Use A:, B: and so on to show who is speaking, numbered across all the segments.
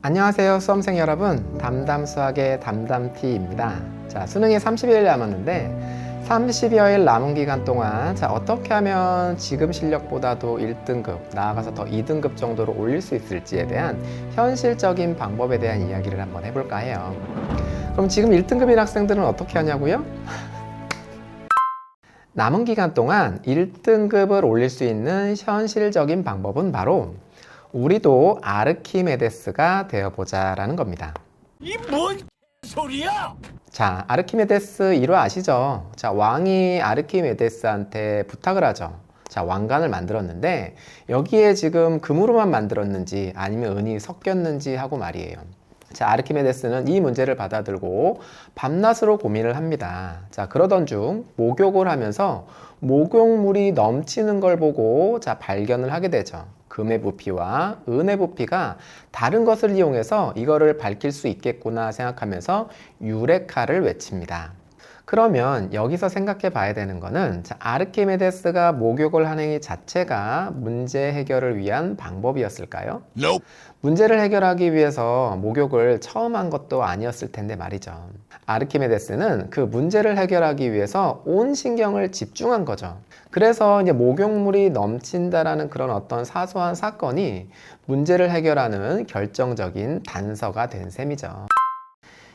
A: 안녕하세요, 수험생 여러분. 담담수학의 담담T입니다. 자, 수능이 30일 남았는데 30여일 남은 기간 동안 어떻게 하면 지금 실력보다도 1등급, 나아가서 더 2등급 정도로 올릴 수 있을지에 대한 현실적인 방법에 대한 이야기를 한번 해볼까 해요. 그럼 지금 1등급인 학생들은 어떻게 하냐고요? 남은 기간 동안 1등급을 올릴 수 있는 현실적인 방법은 바로 우리도 아르키메데스가 되어보자 라는 겁니다.
B: 이 뭔 소리야?
A: 자, 아르키메데스 일화 아시죠? 자, 왕이 아르키메데스한테 부탁을 하죠. 자, 왕관을 만들었는데 여기에 지금 금으로만 만들었는지 아니면 은이 섞였는지 하고 말이에요. 자, 아르키메데스는 이 문제를 받아들고 밤낮으로 고민을 합니다. 자, 그러던 중 목욕을 하면서 목욕물이 넘치는 걸 보고 발견을 하게 되죠. 금의 부피와 은의 부피가 다른 것을 이용해서 이거를 밝힐 수 있겠구나 생각하면서 유레카를 외칩니다. 그러면 여기서 생각해 봐야 되는 거는 아르키메데스가 목욕을 하는 이 자체가 문제 해결을 위한 방법이었을까요?
B: Nope.
A: 문제를 해결하기 위해서 목욕을 처음 한 것도 아니었을 텐데 말이죠. 아르키메데스는 그 문제를 해결하기 위해서 온 신경을 집중한 거죠. 그래서 이제 목욕물이 넘친다라는 그런 어떤 사소한 사건이 문제를 해결하는 결정적인 단서가 된 셈이죠.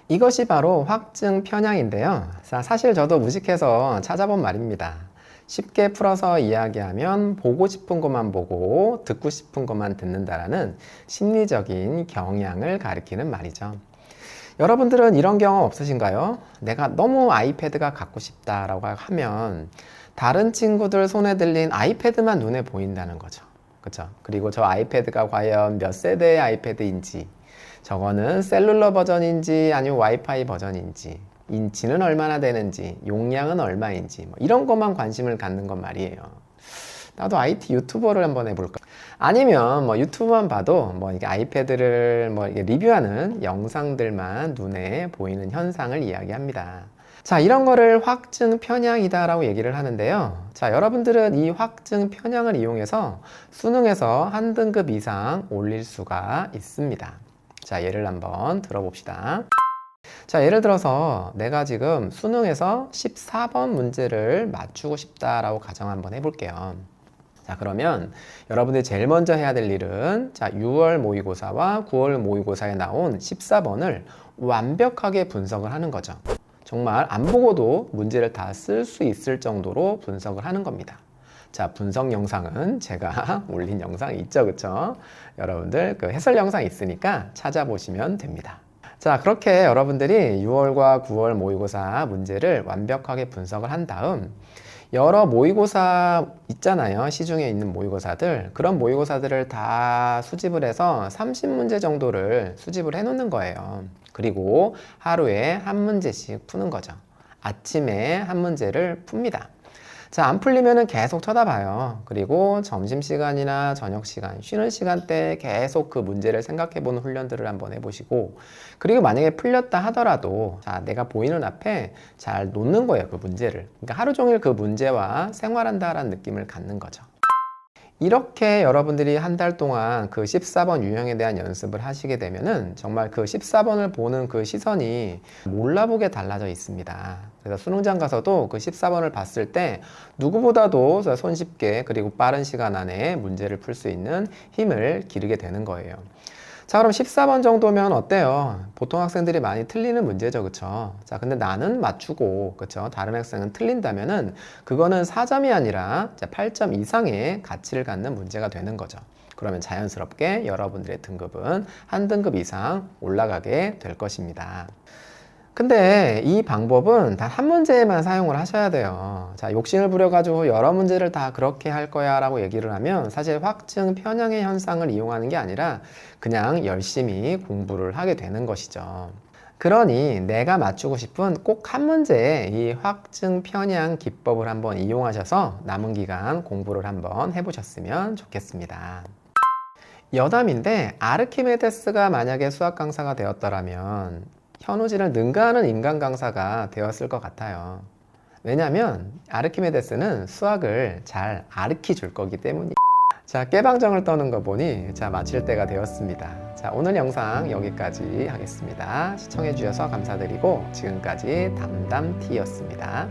A: 이것이 바로 확증 편향인데요. 사실 저도 무식해서 찾아본 말입니다. 쉽게 풀어서 이야기하면 보고 싶은 것만 보고 듣고 싶은 것만 듣는다라는 심리적인 경향을 가리키는 말이죠. 여러분들은 이런 경험 없으신가요? 내가 너무 아이패드가 갖고 싶다라고 하면 다른 친구들 손에 들린 아이패드만 눈에 보인다는 거죠. 그렇죠? 그리고 저 아이패드가 과연 몇 세대의 아이패드인지, 저거는 셀룰러 버전인지 아니면 와이파이 버전인지, 인치는 얼마나 되는지, 용량은 얼마인지 이런 것만 관심을 갖는 건 말이에요. 나도 IT 유튜버를 한번 해볼까? 아니면 유튜브만 봐도 이게 아이패드를 이게 리뷰하는 영상들만 눈에 보이는 현상을 이야기합니다. 자, 이런 거를 확증 편향이다라고 얘기를 하는데요. 자, 여러분들은 이 확증 편향을 이용해서 수능에서 한 등급 이상 올릴 수가 있습니다. 자, 예를 한번 들어봅시다. 자, 예를 들어서 내가 지금 수능에서 14번 문제를 맞추고 싶다라고 가정 한번 해볼게요. 자, 그러면 여러분들이 제일 먼저 해야 될 일은 6월 모의고사와 9월 모의고사에 나온 14번을 완벽하게 분석을 하는 거죠. 정말 안 보고도 문제를 다 쓸 수 있을 정도로 분석을 하는 겁니다. 자, 분석 영상은 제가 올린 영상이 있죠, 그쵸? 여러분들 그 해설 영상 있으니까 찾아보시면 됩니다. 자, 그렇게 여러분들이 6월과 9월 모의고사 문제를 완벽하게 분석을 한 다음 여러 모의고사 있잖아요. 시중에 있는 모의고사들. 그런 모의고사들을 다 수집을 해서 30문제 정도를 수집을 해 놓는 거예요. 그리고 하루에 한 문제씩 푸는 거죠. 아침에 한 문제를 풉니다. 자, 안 풀리면은 계속 쳐다봐요. 그리고 점심시간이나 저녁시간, 쉬는 시간대에 계속 그 문제를 생각해보는 훈련들을 한번 해보시고, 그리고 만약에 풀렸다 하더라도 내가 보이는 앞에 잘 놓는 거예요, 그 문제를. 그러니까 하루 종일 그 문제와 생활한다라는 느낌을 갖는 거죠. 이렇게 여러분들이 한 달 동안 그 14번 유형에 대한 연습을 하시게 되면은 정말 그 14번을 보는 그 시선이 몰라보게 달라져 있습니다. 그래서 수능장 가서도 그 14번을 봤을 때 누구보다도 손쉽게 그리고 빠른 시간 안에 문제를 풀 수 있는 힘을 기르게 되는 거예요. 자, 그럼 14번 정도면 어때요? 보통 학생들이 많이 틀리는 문제죠, 그쵸? 자, 근데 나는 맞추고, 그쵸? 다른 학생은 틀린다면은 그거는 4점이 아니라 8점 이상의 가치를 갖는 문제가 되는 거죠. 그러면 자연스럽게 여러분들의 등급은 한 등급 이상 올라가게 될 것입니다. 근데 이 방법은 단 한 문제에만 사용을 하셔야 돼요. 자, 욕심을 부려가지고 여러 문제를 다 그렇게 할 거야 라고 얘기를 하면 사실 확증 편향의 현상을 이용하는 게 아니라 그냥 열심히 공부를 하게 되는 것이죠. 그러니 내가 맞추고 싶은 꼭 한 문제에 이 확증 편향 기법을 한번 이용하셔서 남은 기간 공부를 한번 해보셨으면 좋겠습니다. 여담인데 아르키메데스가 만약에 수학 강사가 되었더라면 현우진을 능가하는 인간 강사가 되었을 것 같아요. 왜냐하면 아르키메데스는 수학을 잘 아르키 줄 거기 때문이에요. 자, 깨방정을 떠는 거 보니 자, 마칠 때가 되었습니다. 자, 오늘 영상 여기까지 하겠습니다. 시청해 주셔서 감사드리고 지금까지 담담T였습니다.